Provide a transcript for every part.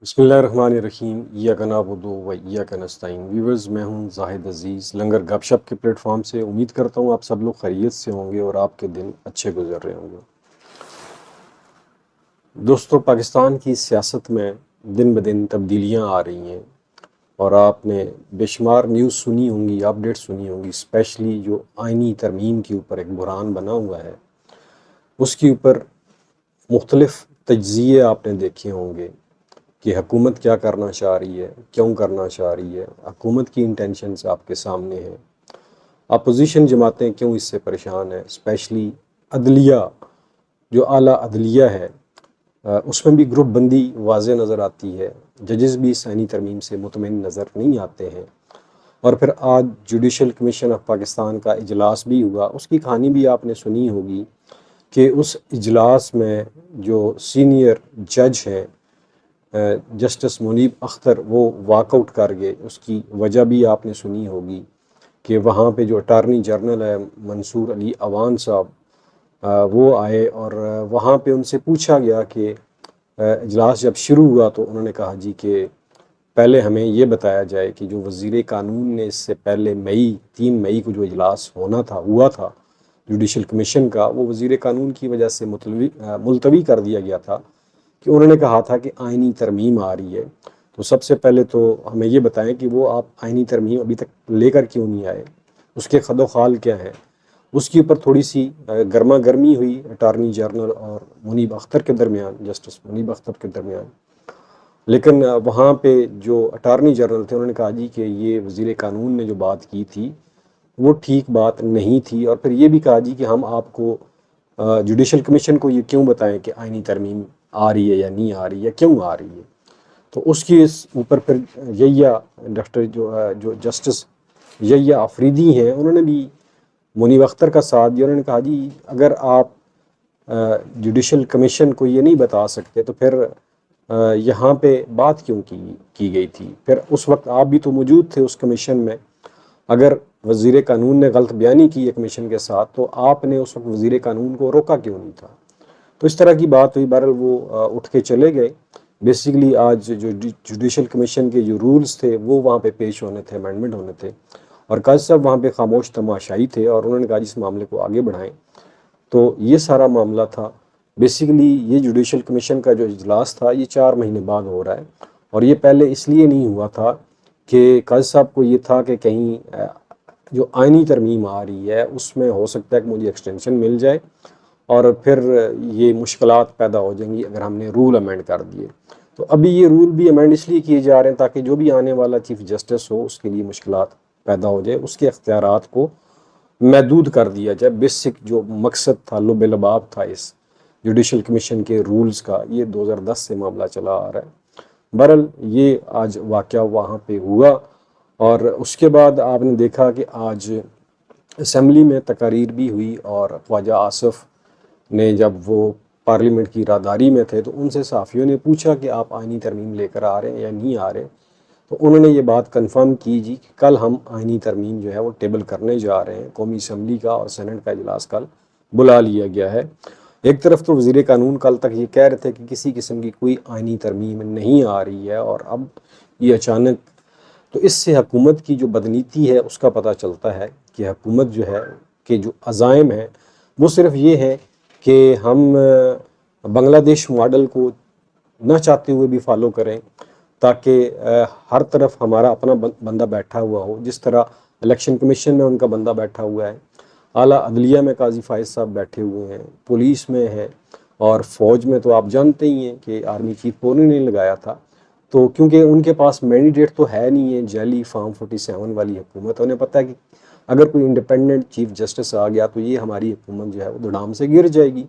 बिस्मिल्लाहिर्रहमानिर्रहीम इय्याका नअबुदु व इय्याका नस्तईन। व्यूअर्स, मैं हूं जाहिद अजीज़ लंगर गपशप के प्लेटफॉर्म से। उम्मीद करता हूं आप सब लोग खैरियत से होंगे और आपके दिन अच्छे गुजर रहे होंगे। दोस्तों, पाकिस्तान की सियासत में दिन ब दिन तब्दीलियां आ रही हैं और आपने बेशुमार न्यूज़ सुनी होंगी, अपडेट सुनी होंगी। स्पेशली जो आइनी तरमीम के ऊपर एक बुरहान बना हुआ है, उसके ऊपर मुख्तलिफ तज्ज़िये आपने देखे होंगे कि हुकूमत क्या करना चाह रही है, क्यों करना चाह रही है। हुकूमत की इंटेंशंस आपके सामने हैं। अपोजिशन जमातें क्यों इससे परेशान है। स्पेशली अदलिया, जो आला अदलिया है, उसमें भी ग्रुप बंदी वाज़े नज़र आती है। जजेस भी सैनी तरमीम से मुतमिन नज़र नहीं आते हैं। और फिर आज जुडिशल कमीशन ऑफ पाकिस्तान का इजलास भी हुआ। उसकी कहानी भी आपने सुनी होगी कि उस इजलास में जो सीनियर जज हैं जस्टिस मुनीब अख्तर, वो वाकआउट कर गए। उसकी वजह भी आपने सुनी होगी कि वहाँ पे जो अटारनी जनरल है मंसूर अली अवान साहब, वो आए और वहाँ पे उनसे पूछा गया कि इजलास जब शुरू हुआ तो उन्होंने कहा जी कि पहले हमें ये बताया जाए कि जो वज़ीर कानून ने इससे पहले 3 मई को जो इजलास हुआ था जुडिशल कमीशन का, वो वज़ीर कानून की वजह से मुलतवी कर दिया गया था कि उन्होंने कहा था कि आइनी तरमीम आ रही है। तो सबसे पहले तो हमें ये बताएं कि वो आप आइनी तरमीम अभी तक लेकर क्यों नहीं आए, उसके खदोखाल क्या हैं। उसके ऊपर थोड़ी सी गर्मा गर्मी हुई अटारनी जनरल और मुनीब अख्तर के दरमियान, जस्टिस मुनीब अख्तर के दरमियान। लेकिन वहाँ पे जो अटारनी जनरल थे उन्होंने कहा जी कि ये वज़ीर कानून ने जो बात की थी वो ठीक बात नहीं थी। और फिर ये भी कहा जी कि हम आपको जुडिशल कमीशन को ये क्यों बताएं कि आइनी तरमीम आ रही है या नहीं आ रही है, क्यों आ रही है। तो उसके ऊपर फिर यहिया डॉक्टर जो जस्टिस यहिया अफरीदी हैं, उन्होंने भी मुनीब अख्तर का साथ दिया। उन्होंने कहा जी अगर आप जुडिशल कमीशन को ये नहीं बता सकते तो फिर यहाँ पे बात क्यों की गई थी। फिर उस वक्त आप भी तो मौजूद थे उस कमीशन में। अगर वज़ीर कानून ने गलत बयानी की है कमीशन के साथ, तो आपने उस वक्त वज़ीर कानून को रोका क्यों नहीं था। तो इस तरह की बात हुई। बहरहाल वो उठ के चले गए। बेसिकली आज जो जुडिशल कमीशन के जो रूल्स थे वो वहाँ पे पेश होने थे, अमेंडमेंट होने थे, और काजी साहब वहाँ पे खामोश तमाशाई थे और उन्होंने कहा इस मामले को आगे बढ़ाएं। तो ये सारा मामला था। बेसिकली ये जुडिशल कमीशन का जो इजलास था ये 4 महीने बाद हो रहा है, और ये पहले इसलिए नहीं हुआ था कि काजी साहब को ये था कि कहीं जो आइनी तरमीम आ रही है उसमें हो सकता है कि मुझे एक्सटेंशन मिल जाए और फिर ये मुश्किलात पैदा हो जाएंगी अगर हमने रूल अमेंड कर दिए। तो अभी ये रूल भी अमेंड इसलिए किए जा रहे हैं ताकि जो भी आने वाला चीफ जस्टिस हो उसके लिए मुश्किलात पैदा हो जाए, उसके अख्तियारात को महदूद कर दिया जाए। बेसिक जो मकसद था, लुब लबाब था इस जुडिशल कमीशन के रूल्स का, ये 2010 से मामला चला आ रहा है। बहरहाल ये आज वाक़या वहाँ पे हुआ और उसके बाद आपने देखा कि आज असम्बली में तकारीर भी हुई और ख्वाजा आसिफ ने, जब वो पार्लियामेंट की राहदारी में थे, तो उनसे सहाफ़ियों ने पूछा कि आप आइनी तरमीम लेकर आ रहे हैं या नहीं आ रहे। तो उन्होंने ये बात कंफर्म की जी कि कल हम आइनी तरमीम जो है वो टेबल करने जा रहे हैं। कौमी असम्बली का और सेनेट का इजलास कल बुला लिया गया है। एक तरफ तो वज़ीर कानून कल तक ये कह रहे थे कि किसी किस्म की कोई आइनी तरमीम नहीं आ रही है, और अब ये अचानक, तो इससे हुकूमत की जो बदनीति है उसका पता चलता है कि हुकूमत जो है कि जो अज़ाइम है वो सिर्फ ये है कि हम बांग्लादेश मॉडल को ना चाहते हुए भी फॉलो करें, ताकि हर तरफ हमारा अपना बंदा बैठा हुआ हो। जिस तरह इलेक्शन कमीशन में उनका बंदा बैठा हुआ है, आला अदलिया में काजी फायद साहब बैठे हुए हैं, पुलिस में है, और फ़ौज में तो आप जानते ही हैं कि आर्मी चीफ को उन्होंने लगाया था। तो क्योंकि उनके पास मैंडेट तो है नहीं है, जैली फार्म 47 वाली हुकूमत, उन्हें पता है कि अगर कोई इंडिपेंडेंट चीफ जस्टिस आ गया तो ये हमारी हुकूमत जो है वो धड़ाम से गिर जाएगी।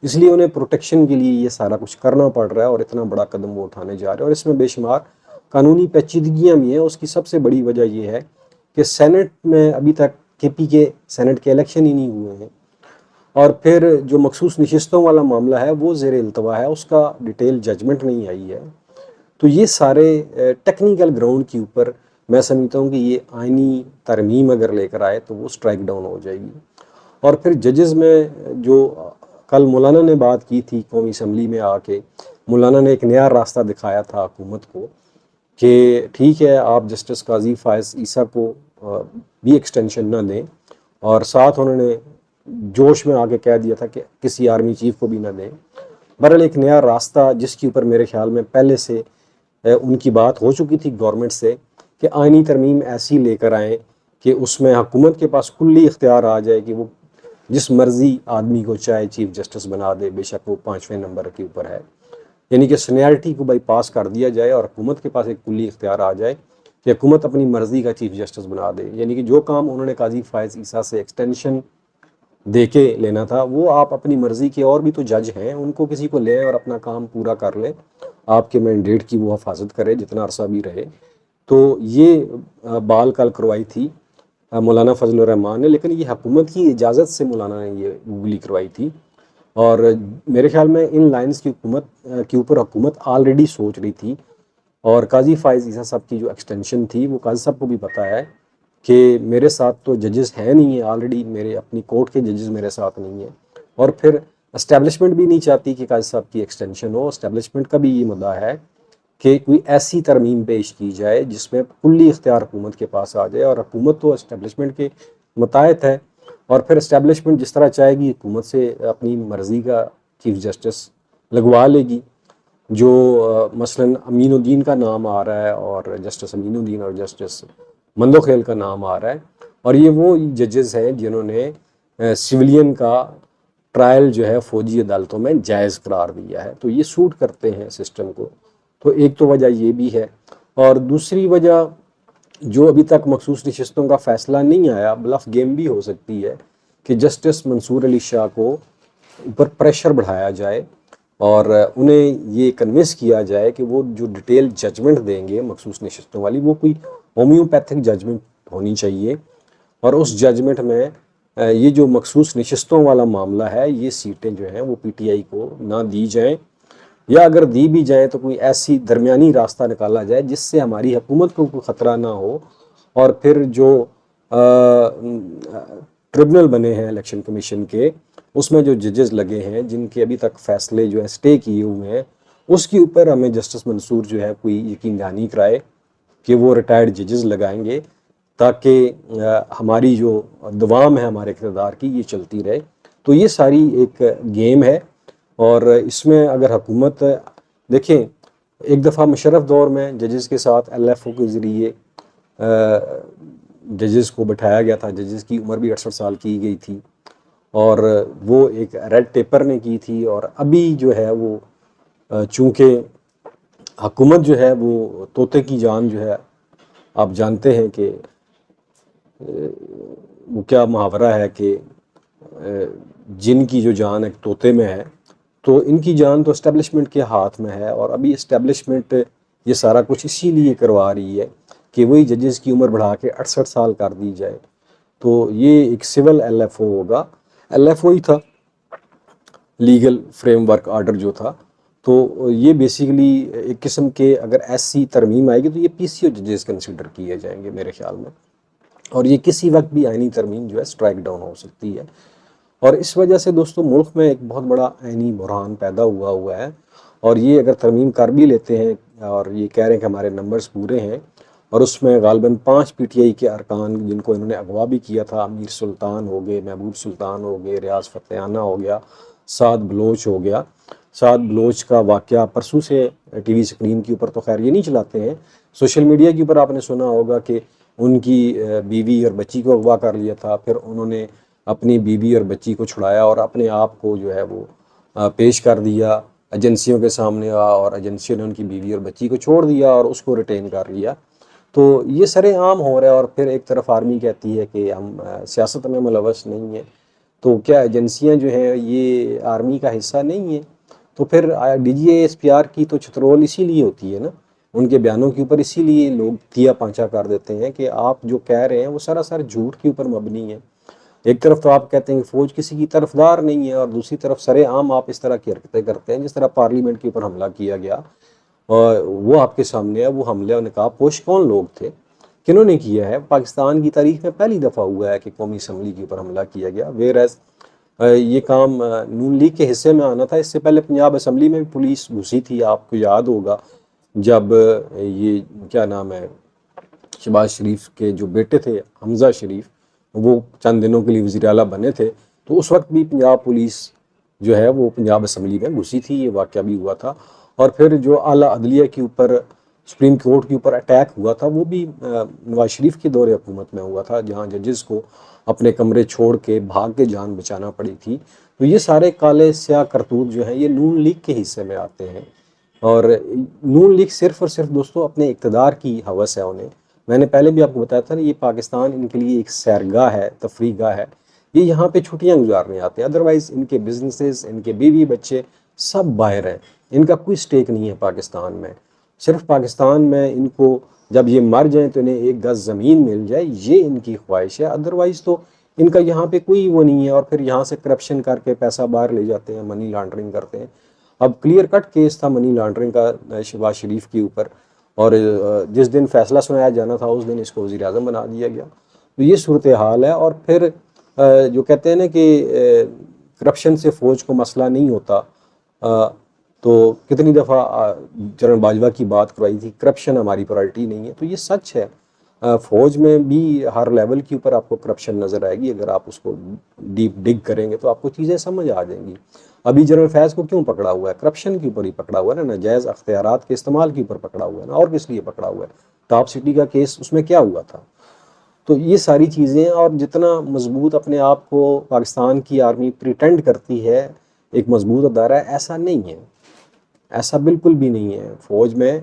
इसलिए उन्हें प्रोटेक्शन के लिए ये सारा कुछ करना पड़ रहा है और इतना बड़ा कदम वो उठाने जा रहे हैं। और इसमें बेशुमार कानूनी पेचीदगियाँ भी हैं। उसकी सबसे बड़ी वजह यह है कि सेनेट में अभी तक KP के सेनेट के इलेक्शन ही नहीं हुए हैं, और फिर जो मखसूस नशिस्तों वाला मामला है वो ज़ेर इल्तवा है, उसका डिटेल जजमेंट नहीं आई है। तो ये सारे टेक्निकल ग्राउंड के ऊपर मैं समझता हूँ कि ये आइनी तरमीम अगर लेकर आए तो वो स्ट्राइक डाउन हो जाएगी। और फिर जजेस में जो कल मौलाना ने बात की थी कौमी असम्बली में आके मौलाना ने एक नया रास्ता दिखाया था हुकूमत को कि ठीक है, आप जस्टिस काजी फायज ईसा को भी एक्सटेंशन ना दें, और साथ उन्होंने जोश में आके कह दिया था कि किसी आर्मी चीफ को भी ना दें। बहरहाल एक नया रास्ता जिसके ऊपर मेरे ख्याल में पहले से उनकी बात हो चुकी थी गवर्नमेंट से कि आईनी तरमीम ऐसी लेकर आएँ कि उसमें हुकूमत के पास कुल्ली इख्तियार आ जाए कि वो जिस मर्जी आदमी को चाहे चीफ जस्टिस बना दे, बेशक वो 5वें नंबर के ऊपर है। यानी कि सीनियरिटी को बाईपास कर दिया जाए और हुकूमत के पास एक कुल्ली इख्तियार आ जाए कि हुकूमत अपनी मर्जी का चीफ जस्टिस बना दे। यानी कि जो काम उन्होंने काजी फायज ईसा से एक्सटेंशन दे के लेना था, वो आप अपनी मर्जी के और भी तो जज हैं, उनको किसी को लें और अपना काम पूरा कर लें, आपके मैंडेट की वो हिफाजत करे जितना अरसा भी रहे। तो ये बाल कल करवाई थी मौलाना फजल रहमान ने, लेकिन ये हुकूमत की इजाज़त से मौलाना ने ये गूगली करवाई थी। और मेरे ख्याल में इन लाइंस की हुकूमत के ऊपर हुकूमत ऑलरेडी सोच रही थी। और काजी फायज ईसा साहब की जो एक्सटेंशन थी, वो काजी साहब को भी पता है कि मेरे साथ तो जजेस हैं नहीं है ऑलरेडी, मेरे अपनी कोर्ट के जजेस मेरे साथ नहीं है, और फिर इस्टेब्लिशमेंट भी नहीं चाहती कि काजी साहब की एक्सटेंशन हो। इस्टेब्लिशमेंट का भी ये मुद्दा है कि कोई ऐसी तरमीम पेश की जाए जिसमें कुल्ली इख्तियार हुकूमत के पास आ जाए, और हुकूमत तो इस्टेब्लिशमेंट के मुताबिक है, और फिर इस्टेब्लिशमेंट जिस तरह चाहेगी हुकूमत से अपनी मर्ज़ी का चीफ जस्टिस लगवा लेगी। जो मसलन अमीनुद्दीन का नाम आ रहा है, और जस्टिस अमीनुद्दीन और जस्टिस मंदोखेल का नाम आ रहा है, और ये वो जजेस हैं जिन्होंने सिविलियन का ट्रायल जो है फ़ौजी अदालतों में जायज़ करार दिया है। तो ये सूट करते हैं सिस्टम को। तो एक तो वजह ये भी है, और दूसरी वजह जो अभी तक मखसूस नशिस्तों का फ़ैसला नहीं आया, ब्लफ गेम भी हो सकती है कि जस्टिस मंसूर अली शाह को ऊपर प्रेशर बढ़ाया जाए और उन्हें ये कन्विंस किया जाए कि वो जो डिटेल जजमेंट देंगे मखसूस नशिस्तों वाली, वो कोई होम्योपैथिक जजमेंट होनी चाहिए, और उस जजमेंट में ये जो मखसूस नशिस्तों वाला मामला है, ये सीटें जो हैं वो पीटीआई को ना दी जाएं, या अगर दी भी जाए तो कोई ऐसी दरमियानी रास्ता निकाला जाए जिससे हमारी हुकूमत को कोई ख़तरा ना हो। और फिर जो ट्रिब्यूनल बने हैं इलेक्शन कमीशन के, उसमें जो जजेस लगे हैं जिनके अभी तक फ़ैसले जो है स्टे किए हुए हैं, उसके ऊपर हमें जस्टिस मंसूर जो है कोई यकीन दहानी कराए कि वो रिटायर्ड जजेस लगाएंगे, ताकि हमारी जो दवाम है हमारे इक़्तिदार की, ये चलती रहे। तो ये सारी एक गेम है, और इसमें अगर हुकूमत देखें, एक दफ़ा मुशर्रफ दौर में जजेस के साथ LFO के ज़रिए जजेस को बैठाया गया था। जजेस की उम्र भी 68 साल की गई थी, और वो एक रेड टेपर ने की थी। और अभी जो है वो चूँकि हुकूमत जो है वो तोते की जान जो है, आप जानते हैं कि वो क्या मुहावरा है कि जिन की जो जान एक तोते में है, तो इनकी जान तो इस्टेब्लिशमेंट के हाथ में है। और अभी इस्टेब्लिशमेंट ये सारा कुछ इसीलिए करवा रही है कि वही जजेस की उम्र बढ़ा के 68 साल कर दी जाए। तो ये एक सिविल LFO होगा, LFO ही था, लीगल फ्रेमवर्क ऑर्डर जो था। तो ये बेसिकली एक किस्म के, अगर ऐसी तरमीम आएगी तो ये PCO जजेस कंसिडर किए जाएंगे मेरे ख्याल में, और ये किसी वक्त भी आइनी तरमीम जो है स्ट्राइक डाउन हो सकती है। और इस वजह से दोस्तों मुल्क में एक बहुत बड़ा आइनी बुरहान पैदा हुआ है। और ये अगर तरमीम कर भी लेते हैं और ये कह रहे हैं कि हमारे नंबर्स पूरे हैं, और उसमें गालिबन 5 PTI के अरकान जिनको इन्होंने अगवा भी किया था, अमीर सुल्तान हो गए, महबूब सुल्तान हो गए, रियाज फतेहाना हो गया, साद बलोच हो गया। साद बलोच का वाक़या परसों से TV स्क्रीन के ऊपर तो खैर ये नहीं चलाते हैं, सोशल मीडिया के ऊपर आपने सुना होगा कि उनकी बीवी और बच्ची को अगवा कर लिया था, फिर उन्होंने अपनी बीवी और बच्ची को छुड़ाया और अपने आप को जो है वो पेश कर दिया एजेंसियों के सामने, और एजेंसियों ने उनकी बीवी और बच्ची को छोड़ दिया और उसको रिटेन कर लिया। तो ये सरेआम हो रहा है। और फिर एक तरफ आर्मी कहती है कि हम सियासत में मुलव्वस नहीं है, तो क्या एजेंसियां जो हैं ये आर्मी का हिस्सा नहीं है? तो फिर DGA-SPR की तो छतरोल इसीलिए होती है ना, उनके बयानों के ऊपर इसीलिए लोग तिया पांचा कर देते हैं कि आप जो कह रहे हैं वो सरासर झूठ के ऊपर मबनी है। एक तरफ तो आप कहते हैं कि फ़ौज किसी की तरफदार नहीं है, और दूसरी तरफ सरेआम आप इस तरह की हरकतें करते हैं, जिस तरह पार्लियामेंट के ऊपर हमला किया गया, और वो आपके सामने है। वो हमले और नकाबपोश कौन लोग थे, किन्होंने किया है? पाकिस्तान की तारीख में पहली दफ़ा हुआ है कि कौमी असम्बली के ऊपर हमला किया गया। वेयर एज ये काम नून लीग के हिस्से में आना था। इससे पहले पंजाब असम्बली में भी पुलिस घुसी थी, आपको याद होगा, जब ये क्या नाम है, शहबाज शरीफ के जो बेटे थे हमज़ा शरीफ, वो चंद दिनों के लिए वज़ीर आला बने थे, तो उस वक्त भी पंजाब पुलिस जो है वो पंजाब असम्बली में घुसी थी, ये वाक़या भी हुआ था। और फिर जो आला अदलिया के ऊपर, सुप्रीम कोर्ट के ऊपर अटैक हुआ था, वो भी नवाज शरीफ के दौरे हुकूमत में हुआ था, जहाँ जजेस को अपने कमरे छोड़ के भाग के जान बचाना पड़ी थी। तो ये सारे काले स्याह करतूत जो हैं ये नून लीग के हिस्से में आते हैं। और नून लीग सिर्फ और सिर्फ दोस्तों अपने इक़्तिदार की हवस है उन्हें। मैंने पहले भी आपको बताया था ना, ये पाकिस्तान इनके लिए एक सैरगाह है, तफरीगाह है। ये यहाँ पे छुट्टियाँ गुजारने आते हैं, अदरवाइज़ इनके बिजनेसेस, इनके बीवी बच्चे सब बाहर हैं। इनका कोई स्टेक नहीं है पाकिस्तान में। सिर्फ पाकिस्तान में इनको जब ये मर जाएं तो इन्हें एक गज़ ज़मीन मिल जाए, ये इनकी ख्वाहिश है। अदरवाइज़ तो इनका यहाँ पे कोई वो नहीं है। और फिर यहाँ से करप्शन करके पैसा बाहर ले जाते हैं, मनी लॉन्ड्रिंग करते हैं। अब क्लियर कट केस था मनी लॉन्ड्रिंग का शहबाज शरीफ के ऊपर, और जिस दिन फैसला सुनाया जाना था उस दिन इसको वज़ीर आज़म बना दिया गया। तो ये सूरत हाल है। और फिर जो कहते हैं ना कि करप्शन से फ़ौज को मसला नहीं होता, तो कितनी दफ़ा जनरल बाजवा की बात करवाई थी, करप्शन हमारी प्रायोरिटी नहीं है, तो ये सच है। फ़ौज में भी हर लेवल के ऊपर आपको करप्शन नज़र आएगी। अगर आप उसको डीप डिग करेंगे तो आपको चीज़ें समझ आ जाएंगी। अभी जनरल फैज़ को क्यों पकड़ा हुआ है? करप्शन के ऊपर ही पकड़ा हुआ है ना, नाजायज़ अख्तियारात के इस्तेमाल के ऊपर पकड़ा हुआ है ना, और किस लिए पकड़ा हुआ है? टॉप सिटी का केस, उसमें क्या हुआ था? तो ये सारी चीज़ें, और जितना मजबूत अपने आप को पाकिस्तान की आर्मी प्रिटेंड करती है एक मजबूत अदारा है, ऐसा नहीं है, ऐसा बिल्कुल भी नहीं है। फ़ौज में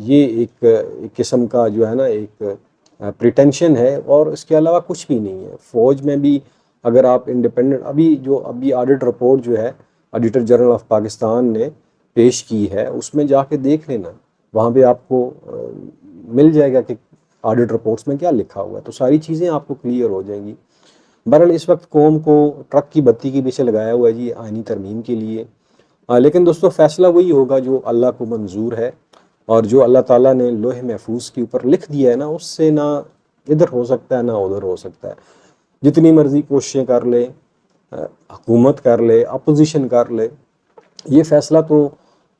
ये एक किस्म का जो है ना एक प्रिटेंशन है, और इसके अलावा कुछ भी नहीं है। फ़ौज में भी अगर आप इंडिपेंडेंट, अभी ऑडिट रिपोर्ट जो है ऑडिटर जनरल ऑफ पाकिस्तान ने पेश की है, उसमें जाके देख लेना, वहाँ पे आपको मिल जाएगा कि ऑडिट रिपोर्ट्स में क्या लिखा हुआ है। तो सारी चीज़ें आपको क्लियर हो जाएंगी। बहरहाल इस वक्त कौम को ट्रक की बत्ती के पीछे लगाया हुआ है जी आइनी तरमीम के लिए। लेकिन दोस्तों फैसला वही होगा जो अल्लाह को मंजूर है, और जो अल्लाह ताला ने लोहे महफूज के ऊपर लिख दिया है ना, उससे ना इधर हो सकता है ना उधर हो सकता है। जितनी मर्जी कोशिशें कर ले, हुकूमत कर ले, अपोजिशन कर ले, ये फैसला तो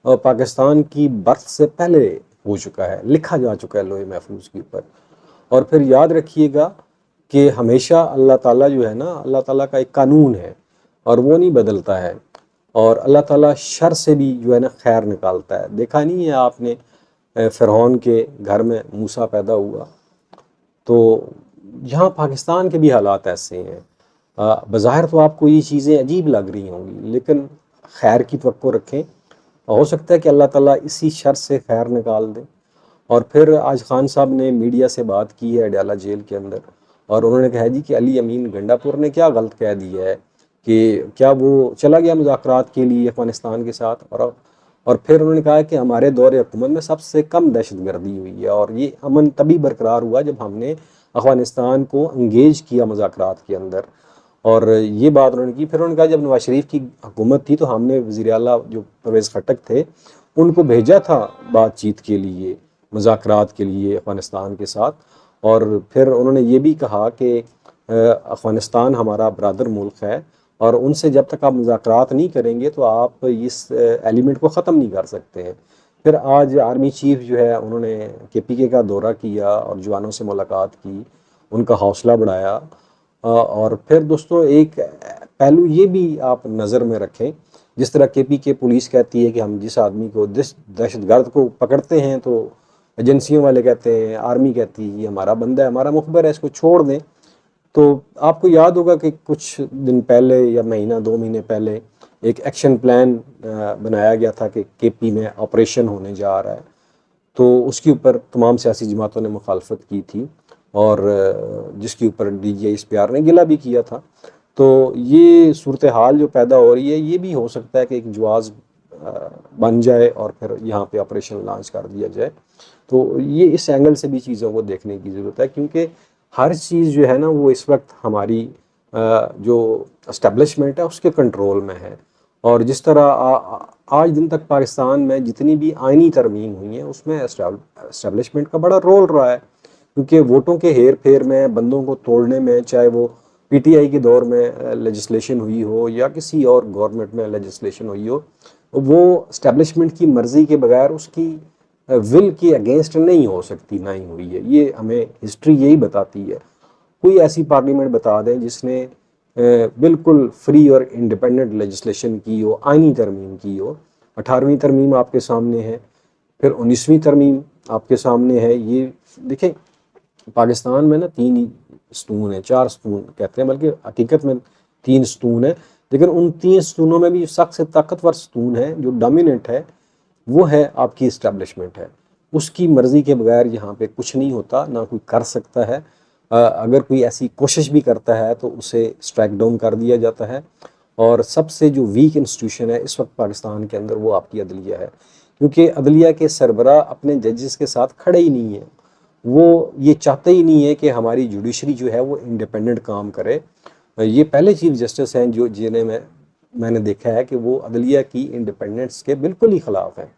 पाकिस्तान की बर्थ से पहले हो चुका है, लिखा जा चुका है लोहे महफूज के ऊपर। और फिर याद रखिएगा कि हमेशा अल्लाह ताला जो है ना, अल्लाह ताला का एक कानून है और वो नहीं बदलता है। और अल्लाह ताला शर से भी जो है ना खैर निकालता है। देखा नहीं है आपने, फ़िरौन के घर में मूसा पैदा हुआ। तो यहाँ पाकिस्तान के भी हालात ऐसे हैं। बज़ाहिर तो आपको ये चीज़ें अजीब लग रही होंगी, लेकिन खैर की तवक्को रखें। हो सकता है कि अल्लाह ताला इसी शर से खैर निकाल दे। और फिर आज खान साहब ने मीडिया से बात की है अडयाला जेल के अंदर, और उन्होंने कहा जी कि अली अमीन गंडापुर ने क्या गलत कह दिया है कि क्या वो चला गया मुज़ाकरात के लिए अफ़गानिस्तान के साथ। और फिर उन्होंने कहा कि हमारे दौरे हुकूमत में सबसे कम दहशतगर्दी हुई है, और ये अमन तभी बरकरार हुआ जब हमने अफ़गानिस्तान को इंगेज किया मुज़ाकरात के अंदर। और ये बात उन्होंने की। फिर उन्होंने कहा जब नवाज शरीफ की हुकूमत थी तो हमने वज़ीर आला जो परवेज़ खट्टक थे उनको भेजा था बातचीत के लिए, मुज़ाकरात के लिए अफ़गानिस्तान के साथ। और फिर उन्होंने ये भी कहा कि अफ़गानिस्तान हमारा बरादर मुल्क है, और उनसे जब तक आप मुज़ाकरात नहीं करेंगे तो आप इस एलिमेंट को ख़त्म नहीं कर सकते हैं। फिर आज आर्मी चीफ जो है उन्होंने KPK का दौरा किया और जवानों से मुलाकात की, उनका हौसला बढ़ाया। और फिर दोस्तों एक पहलू ये भी आप नज़र में रखें, जिस तरह KPK पुलिस कहती है कि हम जिस आदमी को दहशतगर्द को पकड़ते हैं तो एजेंसियों वाले कहते हैं, आर्मी कहती है ये हमारा बंदा है, हमारा मुखबर है, इसको छोड़ दें। तो आपको याद होगा कि कुछ दिन पहले या महीना 2 महीने पहले एक एक्शन प्लान बनाया गया था कि KP में ऑपरेशन होने जा रहा है। तो उसके ऊपर तमाम सियासी जमातों ने मुखालफत की थी, और जिसके ऊपर DGI इस्पियार ने गिला भी किया था। तो ये सूरत हाल जो पैदा हो रही है, ये भी हो सकता है कि एक जवाज़ बन जाए और फिर यहाँ पे ऑपरेशन लॉन्च कर दिया जाए। तो ये इस एंगल से भी चीज़ों को देखने की ज़रूरत है, क्योंकि हर चीज़ जो है ना वो इस वक्त हमारी जो इस्टेब्लिशमेंट है उसके कंट्रोल में है। और जिस तरह आज दिन तक पाकिस्तान में जितनी भी आइनी तरमीम हुई हैं उसमें इस्टेब्लिशमेंट का बड़ा रोल रहा है, क्योंकि वोटों के हेर फेर में, बंदों को तोड़ने में, चाहे वो पीटीआई के दौर में लेजिस्लेशन हुई हो या किसी और गवर्नमेंट में लेजिस्लेशन हुई हो, वो स्टैब्लिशमेंट की मर्जी के बगैर उसकी विल के अगेंस्ट नहीं हो सकती, ना ही हुई है। ये हमें हिस्ट्री यही बताती है। कोई ऐसी पार्लियामेंट बता दें जिसने बिल्कुल फ्री और इंडिपेंडेंट लेजिस्लेशन की हो, आईनी तरमीम की हो। 18वीं तरमीम आपके सामने है, फिर 19वीं तरमीम आपके सामने है। ये देखें, पाकिस्तान में ना 3 ही स्तून है, 4 स्तून कहते हैं, बल्कि हकीकत में 3 स्तून है। लेकिन उन 3 स्तूनों में भी सबसे ताकतवर स्तून है, जो डोमिनेंट है, वो है आपकी इस्टेब्लिशमेंट है। उसकी मर्जी के बगैर यहाँ पे कुछ नहीं होता, ना कोई कर सकता है। अगर कोई ऐसी कोशिश भी करता है तो उसे स्ट्राइक डाउन कर दिया जाता है। और सबसे जो वीक इंस्टीट्यूशन है इस वक्त पाकिस्तान के अंदर, वो आपकी अदलिया है, क्योंकि अदलिया के सरबराह अपने जजेस के साथ खड़े ही नहीं है। वो ये चाहते ही नहीं है कि हमारी जुडिशरी जो है वो इंडिपेंडेंट काम करे। ये पहले चीफ जस्टिस हैं जो जिन्हें मैंने देखा है कि वो अदलिया की इंडिपेंडेंस के बिल्कुल ही ख़िलाफ़ हैं।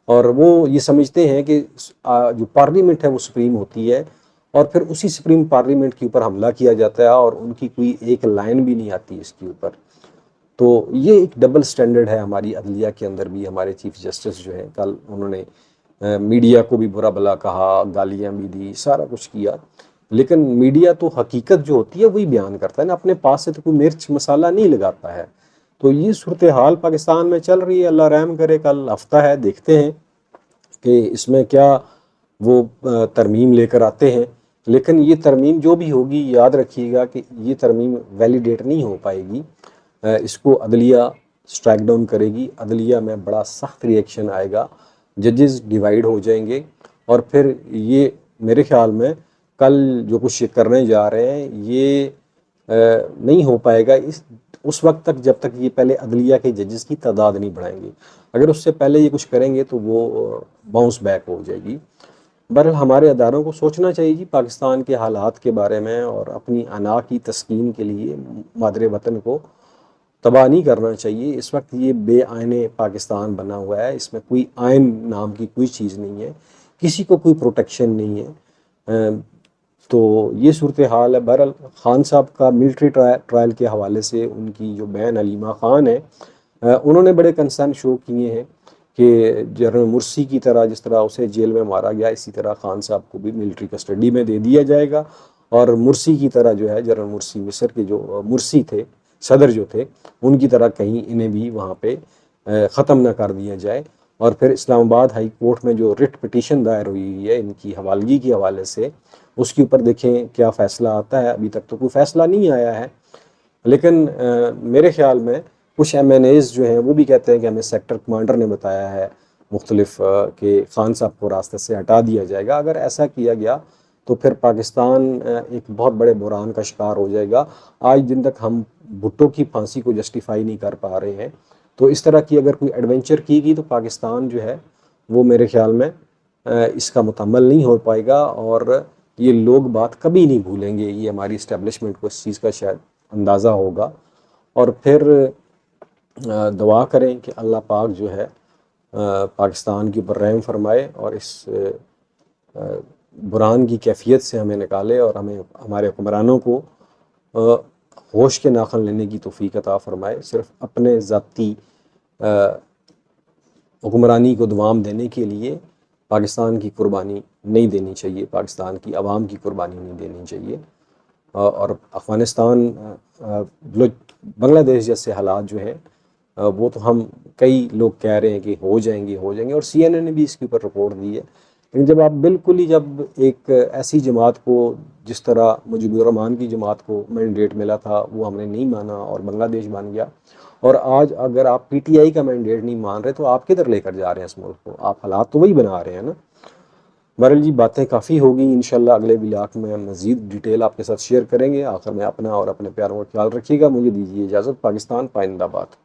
और वो ये समझते हैं कि जो पार्लियामेंट है वो सुप्रीम होती है, और फिर उसी सुप्रीम पार्लियामेंट के ऊपर हमला किया जाता है, और उनकी कोई एक लाइन भी नहीं आती इसके ऊपर। तो ये एक डबल स्टैंडर्ड है हमारी अदलिया के अंदर भी। हमारे चीफ जस्टिस जो हैं, कल उन्होंने मीडिया को भी बुरा भला कहा, गालियाँ भी दी, सारा कुछ किया, लेकिन मीडिया तो हकीकत जो होती है वही बयान करता है ना, अपने पास से तो कोई मिर्च मसाला नहीं लगाता है। तो ये सूरत हाल पाकिस्तान में चल रही है। अल्लाह रहम करे, कल हफ्ता है, देखते हैं कि इसमें क्या वो तरमीम लेकर आते हैं। लेकिन ये तरमीम जो भी होगी, याद रखिएगा कि ये तरमीम वैलिडेट नहीं हो पाएगी। इसको अदलिया स्ट्राइक डाउन करेगी, अदलिया में बड़ा सख्त रिएक्शन आएगा, जजेस डिवाइड हो जाएंगे, और फिर ये मेरे ख्याल में कल जो कुछ ये करने जा रहे हैं ये नहीं हो पाएगा उस वक्त तक, जब तक ये पहले अदलिया के जजेस की तादाद नहीं बढ़ाएंगे। अगर उससे पहले ये कुछ करेंगे तो वो बाउंस बैक हो जाएगी। बहरहाल हमारे अदारों को सोचना चाहिए जी पाकिस्तान के हालात के बारे में, और अपनी अना की तस्कीन के लिए मादरे वतन को तबाह नहीं करना चाहिए। इस वक्त ये बेआईने पाकिस्तान बना हुआ है, इसमें कोई आइन नाम की कोई चीज़ नहीं है, किसी को कोई प्रोटेक्शन नहीं है। तो ये सूरत हाल है। बहरहाल खान साहब का मिलिट्री ट्रायल के हवाले से उनकी जो बहन अलीमा ख़ान है, उन्होंने बड़े कंसर्न शो किए हैं कि जनरल मुर्सी की तरह, जिस तरह उसे जेल में मारा गया, इसी तरह खान साहब को भी मिलिट्री कस्टडी में दे दिया जाएगा। और मुर्सी की तरह जो है, जनरल मुर्सी मिस्र के जो मुर्सी थे, सदर जो थे, उनकी तरह कहीं इन्हें भी वहाँ पे ख़त्म ना कर दिया जाए। और फिर इस्लामाबाद हाई कोर्ट में जो रिट पिटीशन दायर हुई है इनकी हवालगी के हवाले से, उसके ऊपर देखें क्या फ़ैसला आता है। अभी तक तो कोई फ़ैसला नहीं आया है, लेकिन मेरे ख्याल में कुछ MNAs जो हैं वो भी कहते हैं कि हमें सेक्टर कमांडर ने बताया है मुख्तलिफ कि खान साहब को रास्ते से हटा दिया जाएगा। अगर ऐसा किया गया तो फिर पाकिस्तान एक बहुत बड़े बुरान का शिकार हो जाएगा। आज दिन तक हम भुट्टो की फांसी को जस्टिफाई नहीं कर पा रहे हैं, तो इस तरह की अगर कोई एडवेंचर की गई तो पाकिस्तान जो है वो मेरे ख्याल में इसका मुकम्मल नहीं हो पाएगा, और ये लोग बात कभी नहीं भूलेंगे। ये हमारी इस्टेब्लिशमेंट को इस चीज़ का शायद अंदाज़ा होगा। और फिर दुआ करें कि अल्लाह पाक जो है पाकिस्तान के ऊपर रहम फरमाए, और इस बुरान की कैफियत से हमें निकाले, और हमें हमारे हुक्मरानों को होश के नाखन लेने की तौफीक अता फरमाए। सिर्फ अपने ज़ाती हुक्मरानी को दुआम देने के लिए पाकिस्तान की कुर्बानी नहीं देनी चाहिए, पाकिस्तान की आवाम की कुर्बानी नहीं देनी चाहिए। और अफ़गानिस्तान, बांग्लादेश जैसे हालात जो हैं वो तो हम कई लोग कह रहे हैं कि हो जाएंगे, और CNN ने भी इसके ऊपर रिपोर्ट दी है। लेकिन जब आप बिल्कुल ही, जब एक ऐसी जमात को, जिस तरह मुजीबुर रहमान की जमात को मैंडेट मिला था, वो हमने नहीं माना और बांग्लादेश बन गया, और आज अगर आप PTI का मैंडेट नहीं मान रहे तो आप किधर लेकर जा रहे हैं इस मुल्क को? आप हालात तो वही बना रहे हैं ना। बहरहाल जी, बातें काफ़ी हो गई। इंशाल्लाह अगले व्लॉग में मज़ीद डिटेल आपके साथ शेयर करेंगे। आखिर में अपना और अपने प्यारों का ख्याल रखिएगा। मुझे दीजिए इजाज़त। पाकिस्तान पाइंदाबाद।